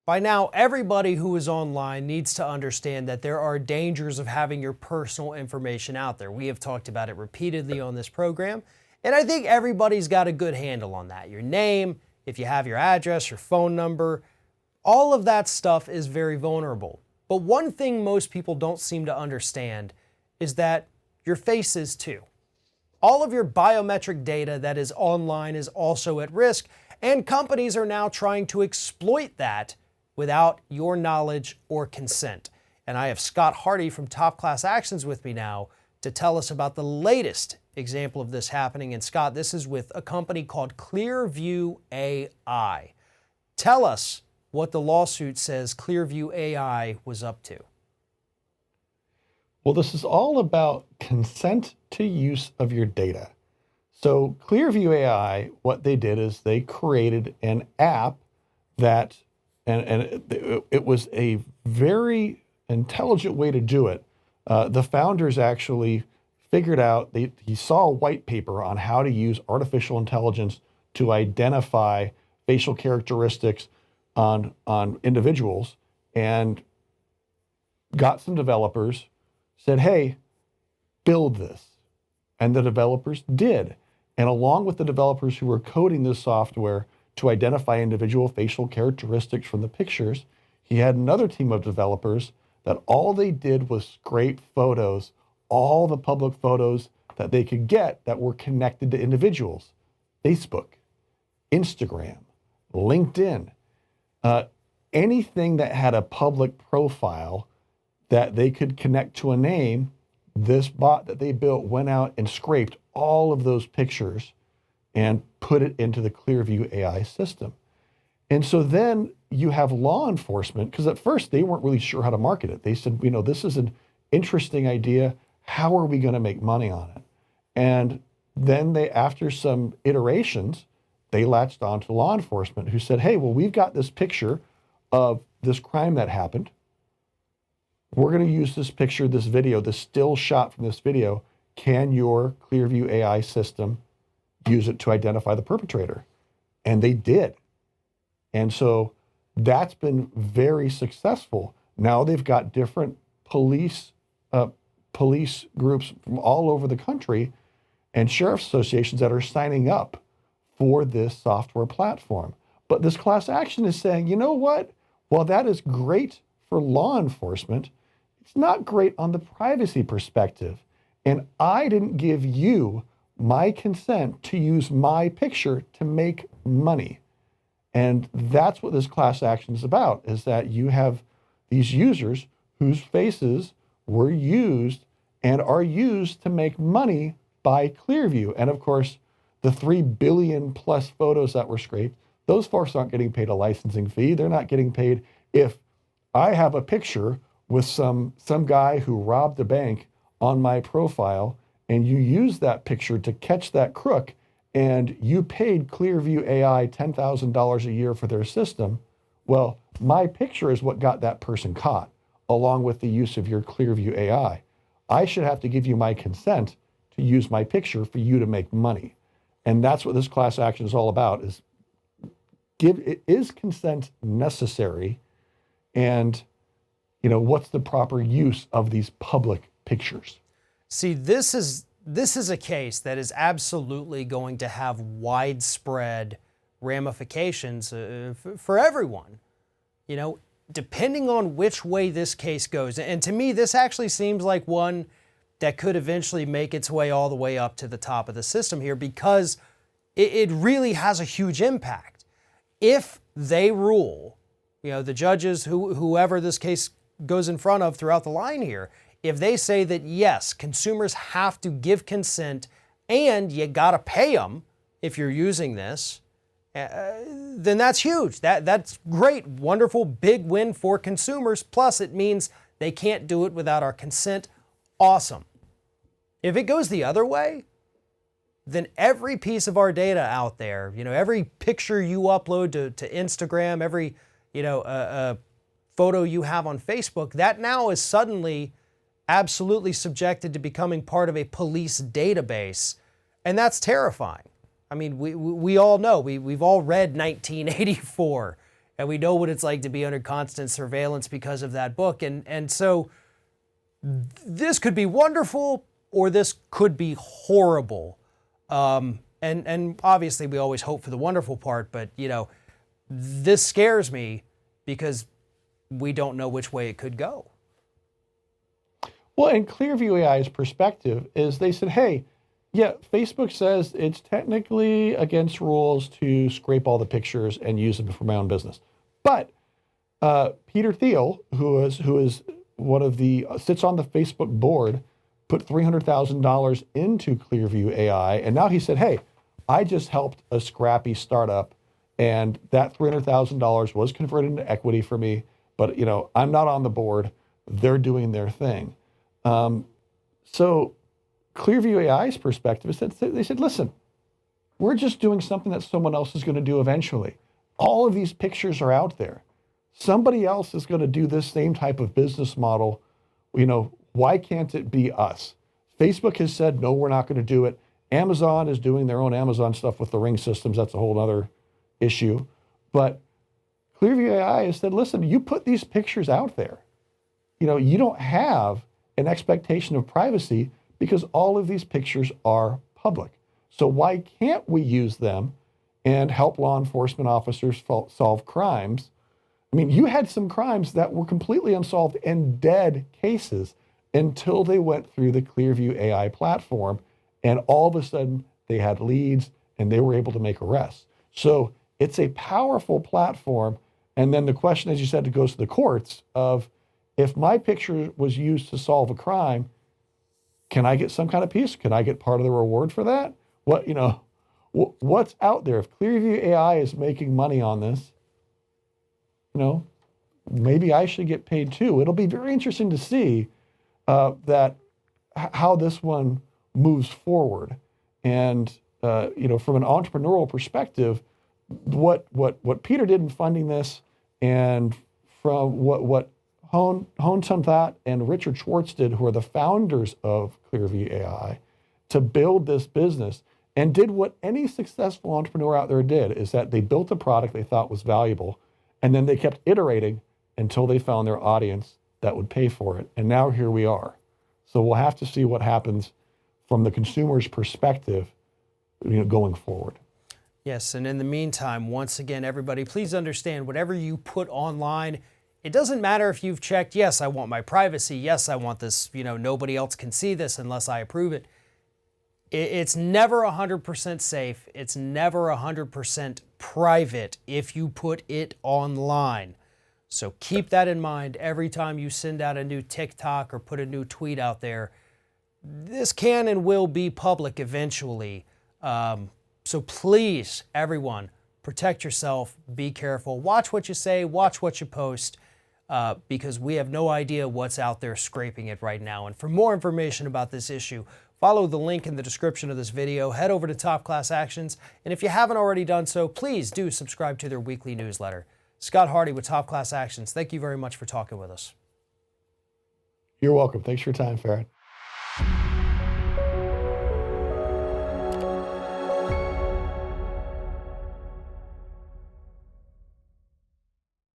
By now, everybody who is online needs to understand that there are dangers of having your personal information out there. We have talked about it repeatedly on this program, and I think everybody's got a good handle on that. Your name, if you have your address, your phone number, all of that stuff is very vulnerable. But one thing most people don't seem to understand is that your face is too. All of your biometric data that is online is also at risk, and companies are now trying to exploit that without your knowledge or consent. And I have Scott Hardy from Top Class Actions with me now to tell us about the latest example of this happening. And Scott, this is with a company called Clearview AI. Tell us what the lawsuit says Clearview AI was up to. Well, this is all about consent to use of your data. So Clearview AI, what they did is they created an app that, and it was a very intelligent way to do it. The founders actually figured out, he saw a white paper on how to use artificial intelligence to identify facial characteristics on individuals, and got some developers, said, hey, build this. And the developers did. And along with the developers who were coding this software to identify individual facial characteristics from the pictures, he had another team of developers that all they did was scrape photos, all the public photos that they could get that were connected to individuals. Facebook, Instagram, LinkedIn, anything that had a public profile that they could connect to a name. This bot that they built went out and scraped all of those pictures and put it into the Clearview AI system. And so then you have law enforcement, because at first they weren't really sure how to market it. They said, this is an interesting idea. How are we going to make money on it? And then they, after some iterations, they latched on to law enforcement, who said, hey, well, we've got this picture of this crime that happened. We're going to use this picture, this video, this still shot from this video. Can your Clearview AI system use it to identify the perpetrator? And they did. And so that's been very successful. Now they've got different police groups from all over the country and sheriff's associations that are signing up for this software platform. But this class action is saying, you know what? While that is great for law enforcement, it's not great on the privacy perspective. And I didn't give you my consent to use my picture to make money. And that's what this class action is about, is that you have these users whose faces were used and are used to make money by Clearview. And of course, the 3 billion plus photos that were scraped, those folks aren't getting paid a licensing fee. They're not getting paid. If I have a picture with some guy who robbed a bank on my profile, and you use that picture to catch that crook, and you paid Clearview AI $10,000 a year for their system, well, my picture is what got that person caught, along with the use of your Clearview AI. I should have to give you my consent to use my picture for you to make money. And that's what this class action is all about, is consent necessary? And what's the proper use of these public pictures? See, this is a case that is absolutely going to have widespread ramifications for everyone, depending on which way this case goes. And to me, this actually seems like one that could eventually make its way all the way up to the top of the system here, because it really has a huge impact. If they rule, the judges, whoever this case goes in front of throughout the line here, if they say that, yes, consumers have to give consent and you got to pay them if you're using this, then that's huge. That's great, wonderful, big win for consumers. Plus, it means they can't do it without our consent. Awesome. If it goes the other way, then every piece of our data out there, every picture you upload to Instagram, every, photo you have on Facebook, that now is suddenly absolutely subjected to becoming part of a police database. And that's terrifying. I mean, we all know, we've all read 1984 and we know what it's like to be under constant surveillance because of that book. And so this could be wonderful, or this could be horrible. And obviously we always hope for the wonderful part, but this scares me because we don't know which way it could go. Well, and Clearview AI's perspective is they said, hey, yeah, Facebook says it's technically against rules to scrape all the pictures and use them for my own business. But Peter Thiel, who is one of the sits on the Facebook board, put $300,000 into Clearview AI, and now he said, hey, I just helped a scrappy startup, and that $300,000 was converted into equity for me, but I'm not on the board. They're doing their thing. So Clearview AI's perspective is that they said, listen, we're just doing something that someone else is going to do eventually. All of these pictures are out there. Somebody else is going to do this same type of business model. Why can't it be us? Facebook has said, no, we're not going to do it. Amazon is doing their own Amazon stuff with the Ring systems. That's a whole other issue. But Clearview AI has said, listen, you put these pictures out there. You don't have an expectation of privacy because all of these pictures are public. So why can't we use them and help law enforcement officers solve crimes? I mean, you had some crimes that were completely unsolved and dead cases until they went through the Clearview AI platform, and all of a sudden they had leads and they were able to make arrests. So it's a powerful platform. And then the question, as you said, it goes to the courts of, if my picture was used to solve a crime, can I get some kind of piece? Can I get part of the reward for that? What's out there? If Clearview AI is making money on this, maybe I should get paid too. It'll be very interesting to see how this one moves forward. And from an entrepreneurial perspective, what Peter did in funding this, and from what Hone Sun That and Richard Schwartz did, who are the founders of Clearview AI, to build this business, and did what any successful entrepreneur out there did, is that they built a product they thought was valuable, and then they kept iterating until they found their audience that would pay for it. And now here we are. So we'll have to see what happens from the consumer's perspective, going forward. Yes, and in the meantime, once again, everybody, please understand, whatever you put online, it doesn't matter if you've checked, yes, I want my privacy, yes, I want this, nobody else can see this unless I approve it. It's never 100% safe. It's never 100% private if you put it online. So keep that in mind every time you send out a new TikTok or put a new tweet out there. This can and will be public eventually. So please, everyone, protect yourself, be careful, watch what you say, watch what you post, because we have no idea what's out there scraping it right now. And for more information about this issue, follow the link in the description of this video, head over to Top Class Actions, and if you haven't already done so, please do subscribe to their weekly newsletter. Scott Hardy with Top Class Actions, thank you very much for talking with us. You're welcome. Thanks for your time, Farrad.